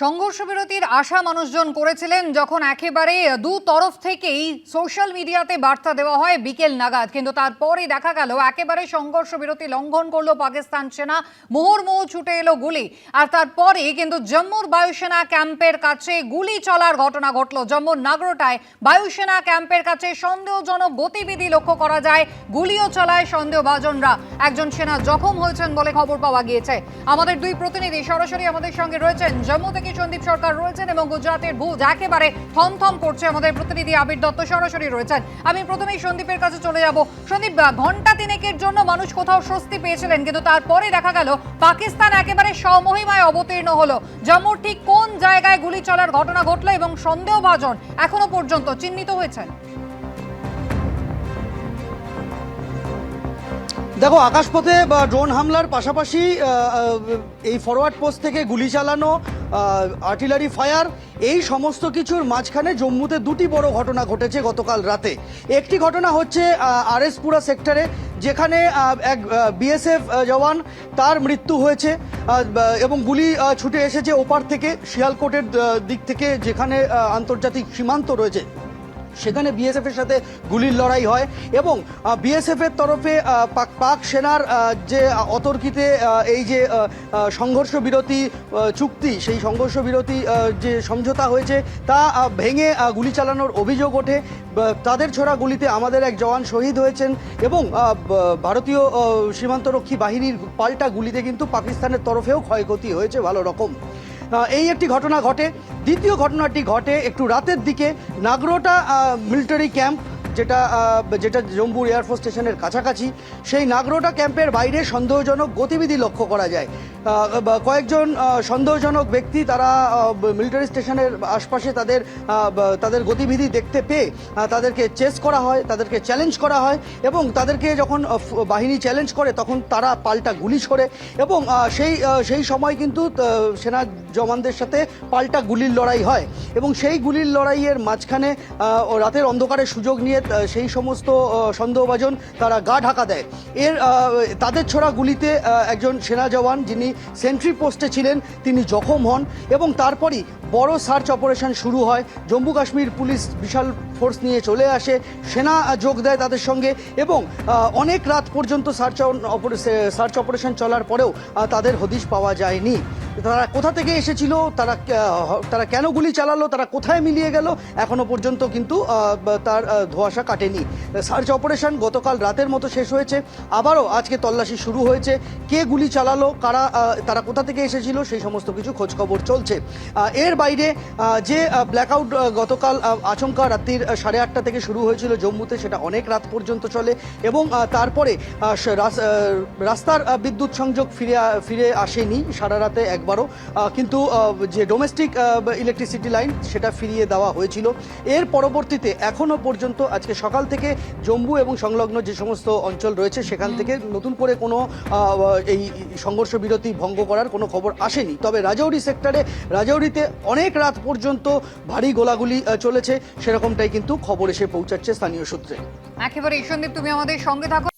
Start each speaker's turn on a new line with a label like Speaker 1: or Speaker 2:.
Speaker 1: সংঘর্ষ বিরতির আশা মানুষজন করেছিলেন যখন একেবারে দু তরফ থেকেই সোশ্যাল মিডিয়াতে বার্তা দেওয়া হয় বিকেল নাগাদ, কিন্তু তারপরে দেখা গেল একেবারে সংঘর্ষ বিরতি লঙ্ঘন করলো পাকিস্তান সেনা। মুহুর্মুহু ছুটে এলো গুলি, আর তারপরে কিন্তু জম্মুর বায়ুসেনা ক্যাম্পের কাছে গুলি চলার ঘটনা ঘটলো। জম্মুর নাগরোটায় বায়ুসেনা ক্যাম্পের কাছে সন্দেহজনক গতিবিধি লক্ষ্য করা যায়। গুলিও চালায় সন্দেহভাজনরা। একজন সেনা জখম হয়েছেন বলে খবর পাওয়া গিয়েছে। আমাদের দুই প্রতিনিধি সরাসরি আমাদের সঙ্গে রয়েছেন। জম্মু থেকে সন্দীপ সরকার রয়েছেন এবং গুজরাটের ভুজ একেবারে থমথম করছে। আমাদের প্রতিনিধি আবির দত্ত সরাসরি রয়েছেন। আমি প্রথমেই সন্দীপের কাছে চলে যাব। সন্দীপ, ঘন্টা তিনেকের জন্য মানুষ কোথাও স্বস্তি পেয়েছিলেন, কিন্তু তারপরে দেখা গেল পাকিস্তান একেবারে স্বমহিমায় অবতীর্ণ হলো। জম্মুর ঠিক কোন জায়গায় গুলি চলার ঘটনা ঘটলো এবং সন্দেহভাজন এখনো পর্যন্ত চিহ্নিত হয়েছেন?
Speaker 2: দেখো, আকাশপথে ড্রোন হামলার পাশাপাশি এই ফরওয়ার্ড পোস্ট থেকে গুলি চালানো, আর্টিলারি ফায়ার, এই সমস্ত কিছুর মাঝখানে জম্মুতে দুটি বড় ঘটনা ঘটেছে গতকাল রাতে। একটি ঘটনা হচ্ছে আরএসপুরা সেক্টরে, যেখানে এক বিএসএফ জওয়ান তার মৃত্যু হয়েছে এবং গুলি ছুটে এসেছে ওপার থেকে, শিয়ালকোটের দিক থেকে, যেখানে আন্তর্জাতিক সীমান্ত রয়েছে। সেখানে বিএসএফ এর সাথে গুলির লড়াই হয় এবং বিএসএফ এর তরফে পাক সেনার যে অতর্কিতে এই যে সংঘর্ষ বিরতি চুক্তি, সেই সংঘর্ষ বিরতি যে সমঝোতা হয়েছে তা ভেঙে গুলি চালানোর অভিযোগ ওঠে। তাদের ছোড়া গুলিতে আমাদের এক জওয়ান শহীদ হয়েছেন এবং ভারতীয় সীমান্তরক্ষী বাহিনীর পাল্টা গুলিতে কিন্তু পাকিস্তানের তরফেও ক্ষয়ক্ষতি হয়েছে ভালো রকম। এই একটি ঘটনা ঘটে। দ্বিতীয় ঘটনাটি ঘটে একটু রাতের দিকে নাগরোটা মিলিটারি ক্যাম্প, যেটা জম্মু এয়ারফোর্স স্টেশনের কাছাকাছি। সেই নাগরোটা ক্যাম্পের বাইরে সন্দেহজনক গতিবিধি লক্ষ্য করা যায়। কয়েকজন সন্দেহজনক ব্যক্তি তারা মিলিটারি স্টেশনের আশপাশে তাদের গতিবিধি দেখতে পেয়ে তাদেরকে চেস করা হয়, তাদেরকে চ্যালেঞ্জ করা হয় এবং তাদেরকে যখন বাহিনী চ্যালেঞ্জ করে তখন তারা পাল্টা গুলি ছোড়ে এবং সেই সময় কিন্তু সেনা জওয়ানদের সাথে পাল্টা গুলির লড়াই হয় এবং সেই গুলির লড়াইয়ের মাঝখানে রাতের অন্ধকারের সুযোগ নিয়ে সেই সমস্ত সন্দেহভাজন তারা গা ঢাকা দেয়। তাদের ছোড়া গুলিতে একজন সেনা জওয়ান যিনি সেন্ট্রি পোস্টে ছিলেন তিনি জখম হন এবং তারপরই বড় সার্চ অপারেশন শুরু হয়। জম্মু কাশ্মীর পুলিশ বিশাল ফোর্স নিয়ে চলে আসে, সেনা যোগ দেয় তাদের সঙ্গে এবং অনেক রাত পর্যন্ত সার্চ অপারেশন চলার পরেও তাদের হদিশ পাওয়া যায়নি। তারা কোথা থেকে এসেছিল, তারা কেন গুলি চালালো, তারা কোথায় মিলিয়ে গেল, এখনো পর্যন্ত কিন্তু তার ধোঁয়াশা কাটেনি। সার্চ অপারেশন গতকাল রাতের মতো শেষ হয়েছে, আবারও আজকে তল্লাশি শুরু হয়েছে। কে গুলি চালালো, তারা কোথা থেকে এসেছিল, সেই সমস্ত কিছু খোঁজখবর চলছে। এর বাইরে যে ব্ল্যাকআউট গতকাল আচমকা রাত্রির 8:30 থেকে শুরু হয়েছিল জম্মুতে, সেটা অনেক রাত পর্যন্ত চলে এবং তারপরে রাস্তার বিদ্যুৎ সংযোগ ফিরে আসেনি সারা রাতে একবারও, কিন্তু যে ডোমেস্টিক ইলেকট্রিসিটি লাইন সেটা ফিরিয়ে দেওয়া হয়েছিল। এর পরবর্তীতে এখনো পর্যন্ত আজকে সকাল থেকে জম্মু এবং সংলগ্ন যে সমস্ত অঞ্চল রয়েছে সেখান থেকে নতুন করে কোনো এই সংঘর্ষ বিরতি ভঙ্গ করার কোনো খবর আসেনি। তবে রাজৌরিতে অনেক রাত পর্যন্ত ভারী গোলাগুলি চলেছে, সেরকমটাই কিন্তু খবর এসে পৌঁছাচ্ছে স্থানীয় সূত্রে।
Speaker 1: একেবারে সন্দীপ, তুমি আমাদের সঙ্গে থাকো।